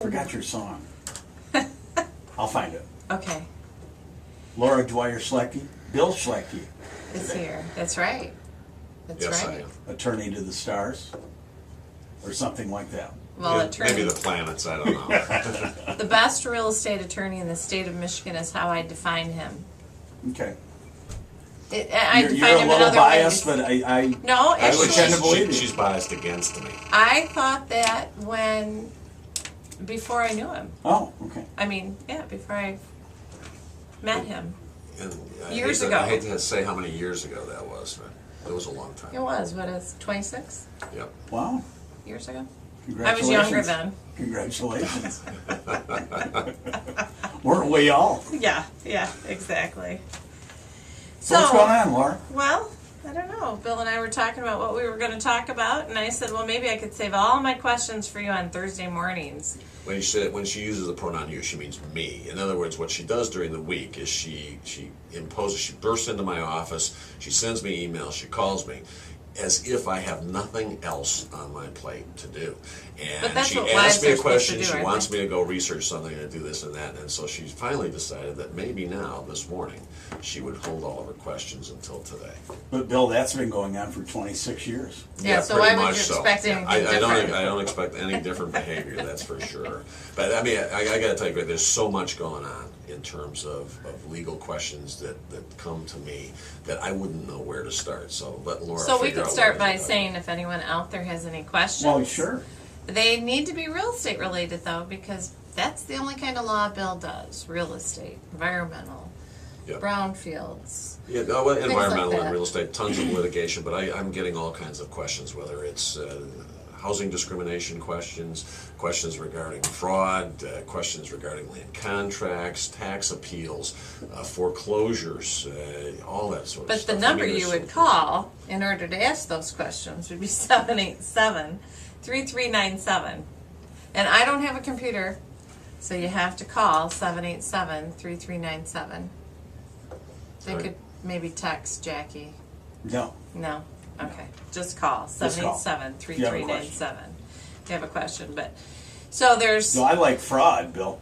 Forgot your song. I'll find it. Okay, Laura Dwyer Schlecke, Bill Schlecke, it's here. That's right. That's Yes, right. I am. Attorney to the Stars, or something like that. Well, Yeah, attorney. maybe the planets, I don't know. The best real estate attorney in the state of Michigan is how I define him. Okay. I You're define a him in little other biased, ways. but I No, I would tend to actually, believe you. She's biased against me. I thought that before I knew him. Oh, okay. I mean, yeah, before I met him. And Years I ago. hate to say how many years ago that was, but it was a long time. It was, what is 26 Yep. Wow. years ago? I was Congratulations. younger then. Congratulations. Weren't we all? Yeah, exactly. So what's going on, Laura? Well, I don't know. Bill and I were talking about what we were going to talk about, and I said, well, maybe I could save all my questions for you on Thursday mornings. When she uses the pronoun you, she means me. In other words, what she does during the week is she bursts into my office, she sends me emails, she calls me, as if I have nothing else on my plate to do. But And that's she what asks wives me are a supposed to question, do, she aren't wants they? me to go research something and do this and that, and so she finally decided that maybe now, this morning, she would hold all of her questions until today. But Bill, that's been going on for 26 years. Yeah, so pretty why would much you so. expect anything I different? don't expect any different behavior, that's for sure. But I mean, I gotta tell you, there's so much going on in terms of legal questions that come to me that I wouldn't know where to start. So let Laura So we figure could out start where by to start. saying if anyone out there has any questions. Well, sure. They need to be real estate related though, because that's the only kind of law Bill does. Real estate, environmental, Yep. brownfields. Yeah, no, well, like environmental that. and real estate, tons of litigation, but I'm getting all kinds of questions, whether it's housing discrimination questions, questions regarding fraud, questions regarding land contracts, tax appeals, foreclosures, all that sort of But stuff. the number I mean, you there's- would call in order to ask those questions would be 787-3397. And I don't have a computer, so you have to call 787-3397. They Right. could maybe text Jackie. No. No? Okay. Just call Just call. 787-3397. You have a question. But so there's No, I like fraud, Bill.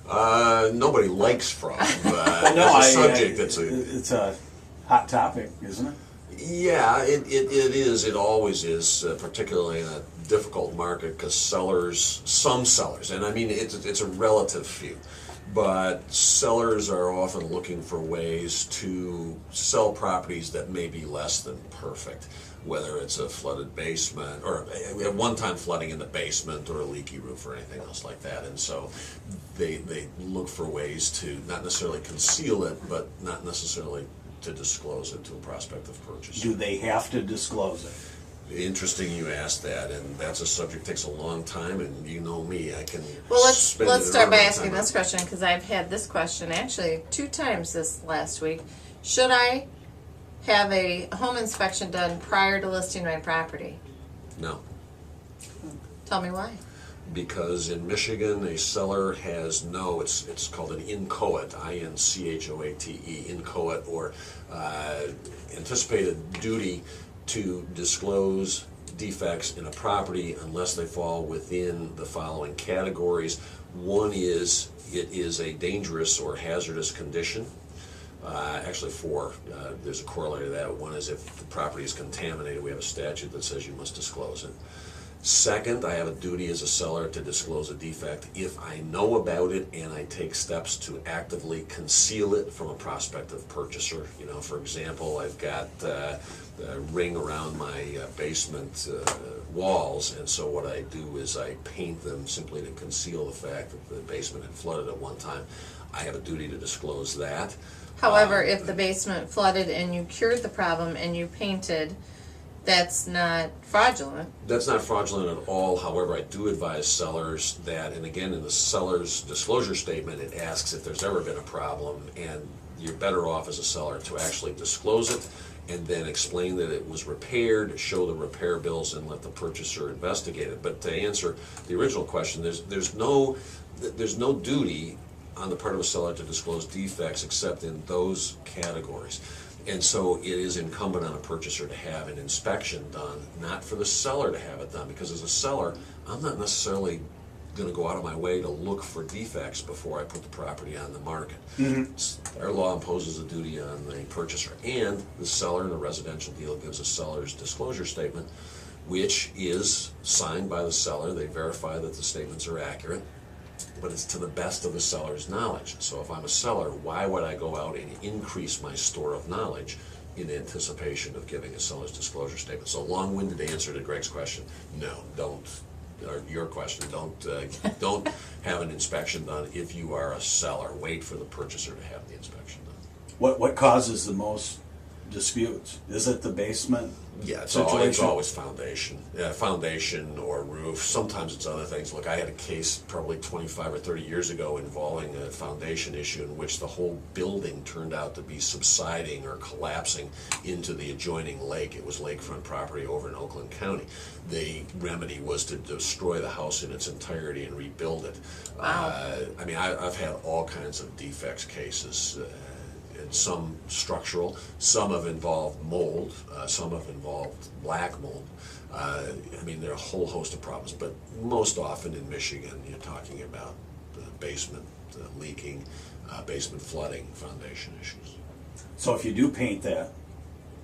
Nobody likes fraud, but No, it's a subject that's a... it's a hot topic, isn't it? Yeah, it is. It always is, particularly in a difficult market, because some sellers, and I mean it's a relative few, but sellers are often looking for ways to sell properties that may be less than perfect, whether it's a flooded basement, or at one time flooding in the basement, or a leaky roof, or anything else like that. And so they look for ways to not necessarily conceal it, but not necessarily to disclose it to a prospective purchaser. Do they have to disclose it? Interesting you asked that, and that's a subject takes a long time, and you know me, I can Well, spend let's an start by enormous asking time this question, because I've had this question actually 2 times this last week. Should I have a home inspection done prior to listing my property? No, Tell me why. because in Michigan, a seller has it's called an inchoate, INCHOATE, inchoate, or anticipated duty to disclose defects in a property unless they fall within the following categories. One is, it is a dangerous or hazardous condition. Actually 4, there's a corollary to that. One is if the property is contaminated, we have a statute that says you must disclose it. Second, I have a duty as a seller to disclose a defect if I know about it and I take steps to actively conceal it from a prospective purchaser. You know, for example, I've got a ring around my basement walls, and so what I do is I paint them simply to conceal the fact that the basement had flooded at one time. I have a duty to disclose that. However, if the basement flooded and you cured the problem and you painted, that's not fraudulent. That's not fraudulent at all. However, I do advise sellers that, and again, in the seller's disclosure statement, it asks if there's ever been a problem, and you're better off as a seller to actually disclose it and then explain that it was repaired, show the repair bills, and let the purchaser investigate it. But to answer the original question, there's no duty on the part of a seller to disclose defects except in those categories. And so it is incumbent on a purchaser to have an inspection done, not for the seller to have it done, because as a seller, I'm not necessarily gonna go out of my way to look for defects before I put the property on the market. Our law imposes a duty on the purchaser, and the seller in a residential deal gives a seller's disclosure statement, which is signed by the seller. They verify that the statements are accurate, but it's to the best of the seller's knowledge. So if I'm a seller, why would I go out and increase my store of knowledge in anticipation of giving a seller's disclosure statement? So long-winded answer to Greg's question, no, don't, or your question, don't have an inspection done if you are a seller. Wait for the purchaser to have the inspection done. What causes the most disputes? Is it the basement? Yeah, it's situation? always foundation or roof. Sometimes it's other things. Look, I had a case probably 25 or 30 years ago involving a foundation issue in which the whole building turned out to be subsiding or collapsing into the adjoining lake. It was lakefront property over in Oakland County. The remedy was to destroy the house in its entirety and rebuild it. Wow. I mean, I've had all kinds of defects cases. And some structural, some have involved mold, some have involved black mold. I mean, there are a whole host of problems, but most often in Michigan, you're talking about the basement leaking, basement flooding, foundation issues. So if you do paint that,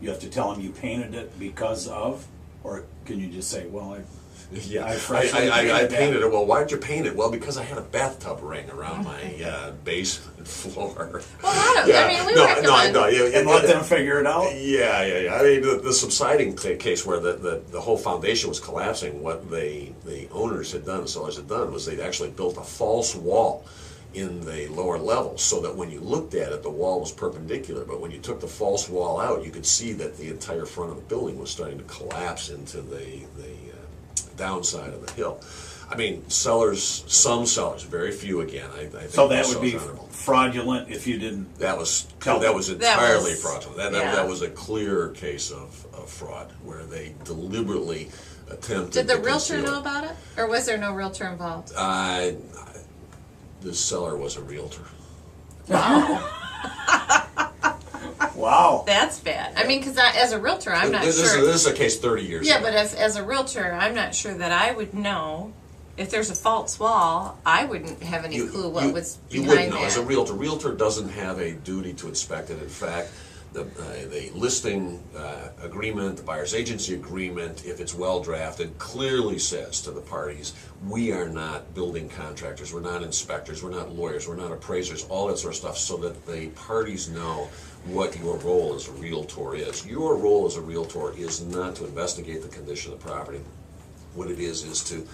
you have to tell them you painted it because of, or can you just say, well, Yeah, I I freshly painted painted that. it. Well, why'd you paint it? Well, because I had a bathtub ring around my basement floor. Well, I mean, we recommend. And let them figure it out? Yeah. I mean, the subsiding case where the whole foundation was collapsing, what the owners had done, the sellers had done, was they'd actually built a false wall in the lower levels so that when you looked at it, the wall was perpendicular. But when you took the false wall out, you could see that the entire front of the building was starting to collapse into the downside of the hill. I mean, some sellers, very few again. I think So that would most be sellers honorable. fraudulent if you didn't. That was Tell that them. was entirely was- fraudulent. yeah. That was a clear case of fraud where they deliberately attempted. Did the to realtor conceal know it. about it, or was there no realtor involved? The seller was a realtor. Wow. That's bad. I mean, because as a realtor, I'm not This sure. is a case 30 years Yeah, ago. but as a realtor, I'm not sure that I would know if there's a false wall. I wouldn't have any clue what was you behind wouldn't know. that. As a realtor doesn't have a duty to inspect it. In fact, the listing agreement, the buyer's agency agreement, if it's well drafted, clearly says to the parties, we are not building contractors, we're not inspectors, we're not lawyers, we're not appraisers, all that sort of stuff, so that the parties know what your role as a realtor is. Your role as a realtor is not to investigate the condition of the property. What it is to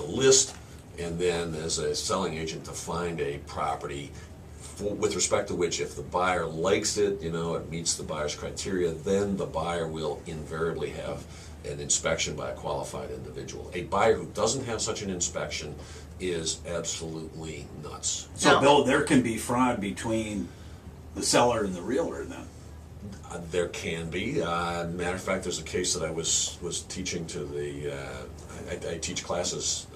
list, and then as a selling agent to find a property with respect to which, if the buyer likes it, it meets the buyer's criteria, then the buyer will invariably have an inspection by a qualified individual. A buyer who doesn't have such an inspection is absolutely nuts. So, No. Bill, there can be fraud between the seller and the realtor then. There can be. Matter of fact, there's a case that I was teaching to the. I teach classes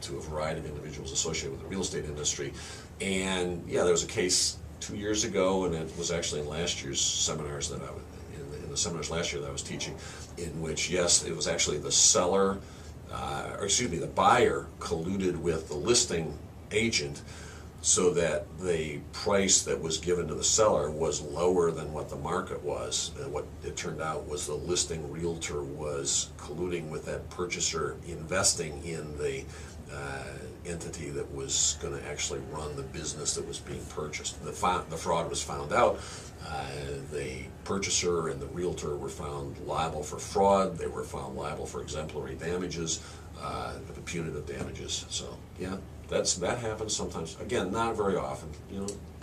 to a variety of individuals associated with the real estate industry, and yeah, there was a case 2 years ago, and it was actually in last year's seminars that I was in the seminars last year that I was teaching, in which yes, it was actually the seller, the buyer colluded with the listing agent, so that the price that was given to the seller was lower than what the market was. And what it turned out was the listing realtor was colluding with that purchaser, investing in the entity that was going to actually run the business that was being purchased. The fraud was found out. The purchaser and the realtor were found liable for fraud. They were found liable for exemplary damages, punitive damages. So yeah. That happens sometimes. Again, not very often.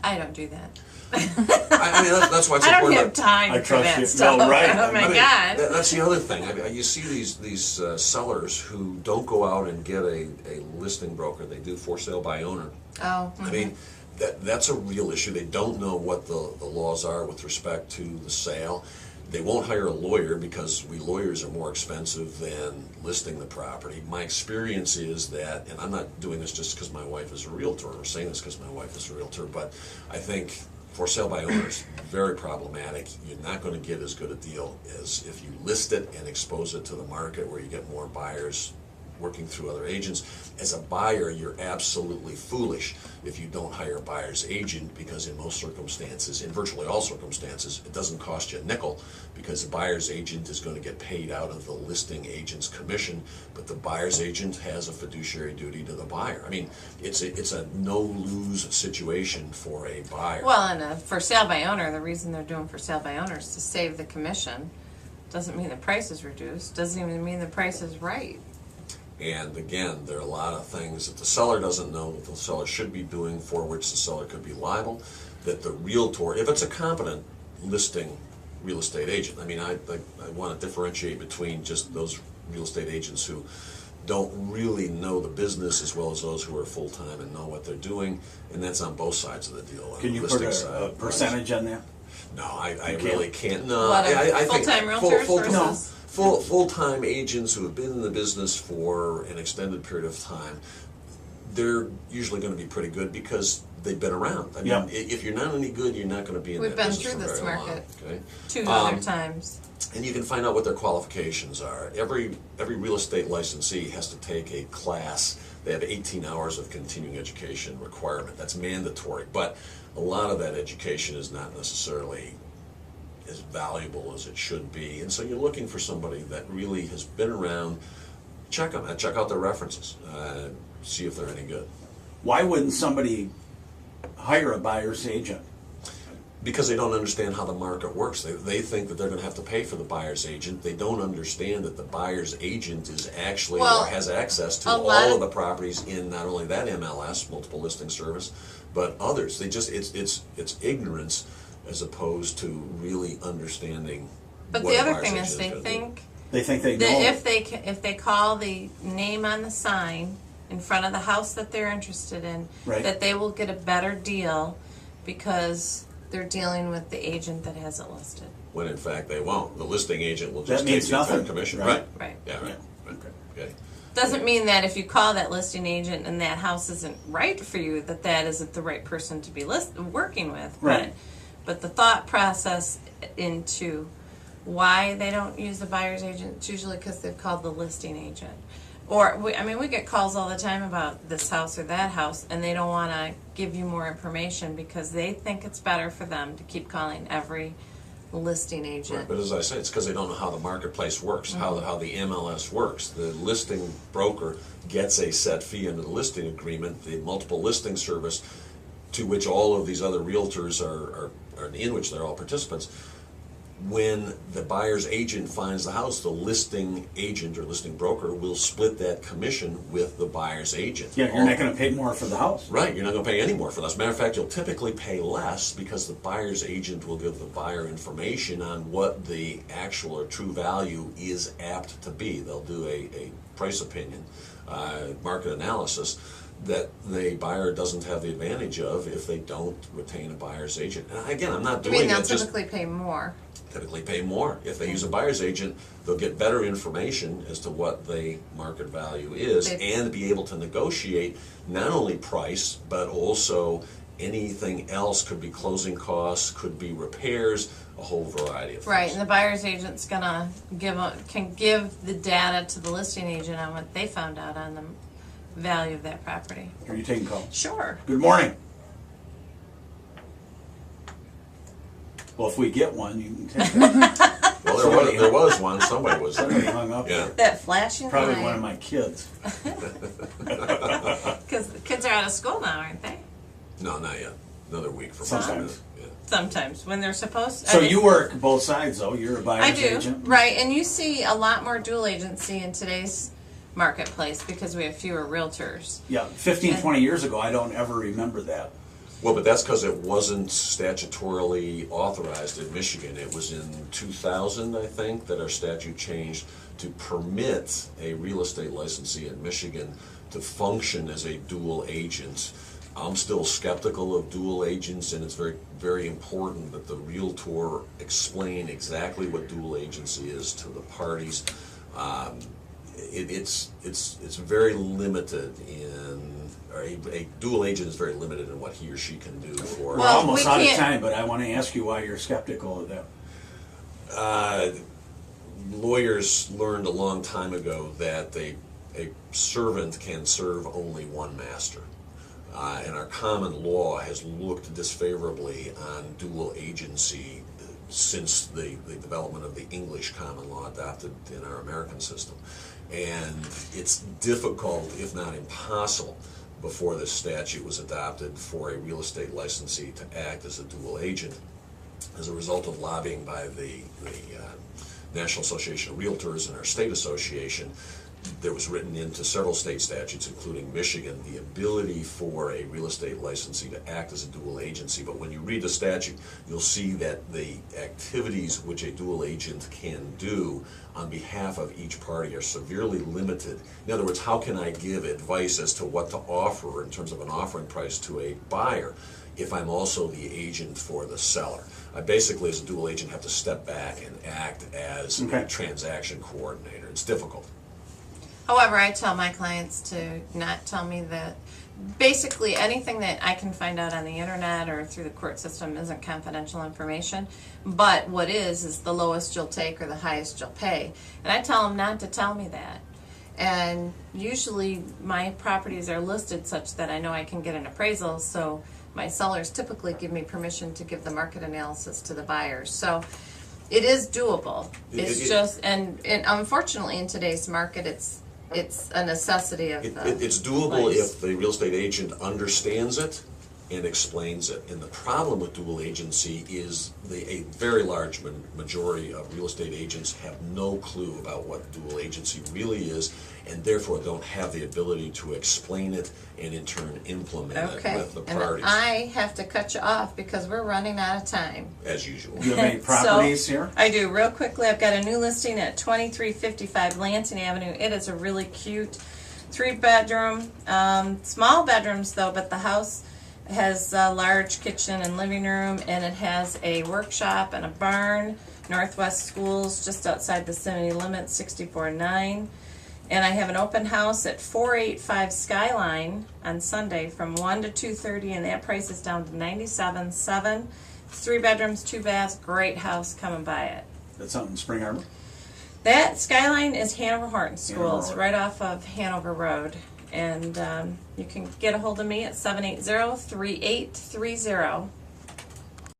I don't do that. I mean, that's why it's I don't important. have time I for trust that you. stuff. No, right. Oh my I mean, God. That's the other thing. I mean, you see these sellers who don't go out and get a listing broker. They do for sale by owner. Oh. I mean, that's a real issue. They don't know what the laws are with respect to the sale. They won't hire a lawyer because we lawyers are more expensive than listing the property. My experience is that, and I'm not doing this just because my wife is a realtor, or saying this because my wife is a realtor, but I think for sale by owner is very problematic. You're not going to get as good a deal as if you list it and expose it to the market where you get more buyers working through other agents. As a buyer, you're absolutely foolish if you don't hire a buyer's agent, because in most circumstances, in virtually all circumstances, it doesn't cost you a nickel, because the buyer's agent is going to get paid out of the listing agent's commission, but the buyer's agent has a fiduciary duty to the buyer. I mean, it's a no-lose situation for a buyer. Well, and for sale by owner, the reason they're doing for sale by owner is to save the commission. Doesn't mean the price is reduced, doesn't even mean the price is right. And again, there are a lot of things that the seller doesn't know that the seller should be doing, for which the seller could be liable, that the realtor, if it's a competent listing real estate agent, I mean, I want to differentiate between just those real estate agents who don't really know the business as well as those who are full-time and know what they're doing, and that's on both sides of the deal. Can you put a percentage on that? No, I You really can't. No, What, I think full-time realtors versus? full-time agents who have been in the business for an extended period of time, they're usually going to be pretty good because they've been around. I mean, Yeah. if you're not any good, you're not going to be in We've that been business through for this very market. long. Okay? Two other times. And you can find out what their qualifications are. Every real estate licensee has to take a class. They have 18 hours of continuing education requirement. That's mandatory. But a lot of that education is not necessarily as valuable as it should be. And so you're looking for somebody that really has been around. Check them. Check out their references. See if they're any good. Why wouldn't somebody hire a buyer's agent? Because they don't understand how the market works. They think that they're going to have to pay for the buyer's agent. They don't understand that the buyer's agent is actually, Well, or has access to a all lot of the properties in not only that MLS, multiple listing service, but others. They just, it's ignorance as opposed to really understanding. But what the a other buyer's thing agent is, they gonna do. think They think they know. that if they call the name on the sign in front of the house that they're interested in, Right. that they will get a better deal because they're dealing with the agent that has it listed. When in fact they won't. The listing agent will That just take means the entire nothing, commission. right? Right. Yeah, right. Yeah. Right. Okay. Doesn't mean that if you call that listing agent and that house isn't right for you, that isn't the right person to be working with. Right. But the thought process into why they don't use the buyer's agent, it's usually because they've called the listing agent. Or, we get calls all the time about this house or that house, and they don't want to give you more information because they think it's better for them to keep calling every listing agent. Right, but as I say, it's because they don't know how the marketplace works, how the MLS works. The listing broker gets a set fee under the listing agreement, the multiple listing service, to which all of these other realtors are in which they're all participants. When the buyer's agent finds the house, the listing agent or listing broker will split that commission with the buyer's agent. Yeah, you're not going to pay more for the house. Right, you're not going to pay any more for that. As a matter of fact, you'll typically pay less because the buyer's agent will give the buyer information on what the actual or true value is apt to be. They'll do a price opinion, market analysis that the buyer doesn't have the advantage of if they don't retain a buyer's agent. And again, I'm not I doing mean, they'll it just typically pay more. typically pay more. If they use a buyer's agent, they'll get better information as to what the market value is and be able to negotiate not only price, but also anything else. Could be closing costs, could be repairs, a whole variety of Right, things. and the buyer's agent's gonna can give the data to the listing agent on what they found out on the value of that property. Are you taking calls? Sure. Good morning. Well, if we get one, you can take it. Well, there was one. Somebody was Somebody there. hung up Yeah. there. That flashing Probably light. one of my kids. Because the kids are out of school now, aren't they? No, not yet. Another week for Sometimes. Yeah. Sometimes when they're supposed. So you work both sides, though. You're a I buyer's do, agent. right? And you see a lot more dual agency in today's marketplace because we have fewer realtors. Yeah, 15, 20 years ago, I don't ever remember that. Well, but that's because it wasn't statutorily authorized in Michigan. It was in 2000, I think, that our statute changed to permit a real estate licensee in Michigan to function as a dual agent. I'm still skeptical of dual agents, and it's very, very important that the realtor explain exactly what dual agency is to the parties. It's very limited in. A dual agent is very limited in what he or she can do for. We're Well, almost we out of can't- time, but I want to ask you why you're skeptical of that. Lawyers learned a long time ago that a a servant can serve only one master. And our common law has looked disfavorably on dual agency since the development of the English common law adopted in our American system. And it's difficult, if not impossible, before this statute was adopted for a real estate licensee to act as a dual agent. As a result of lobbying by the National Association of Realtors and our state association, there was written into several state statutes, including Michigan, the ability for a real estate licensee to act as a dual agency. But when you read the statute, you'll see that the activities which a dual agent can do on behalf of each party are severely limited. In other words, how can I give advice as to what to offer in terms of an offering price to a buyer if I'm also the agent for the seller? I basically, as a dual agent, have to step back and act as a transaction coordinator. It's difficult. However, I tell my clients to not tell me that basically anything that I can find out on the internet or through the court system isn't confidential information, but what is the lowest you'll take or the highest you'll pay. And I tell them not to tell me that. And usually my properties are listed such that I know I can get an appraisal, so my sellers typically give me permission to give the market analysis to the buyers. So it is doable. And unfortunately in today's market, it's a necessity of It's doable place. if the real estate agent understands it and explains it. And the problem with dual agency is a very large majority of real estate agents have no clue about what dual agency really is, and therefore don't have the ability to explain it and in turn implement it with the parties. And I have to cut you off because we're running out of time. As usual. Do you have any properties So, here? I do. Real quickly, I've got a new listing at 2355 Lansing Avenue. It is a really cute 3-bedroom, small bedrooms though, but the house has a large kitchen and living room, and it has a workshop and a barn. Northwest Schools, just outside the city limits, 64-9. And I have an open house at 485 Skyline on Sunday from 1 to 2:30, and that price is down to $97,700. 3 bedrooms, 2 baths, great house. Come and buy it. That's something in Spring Harbor? That Skyline is Hanover Horton Schools, Horton. right off of Hanover Road. And you can get a hold of me at 780-3830.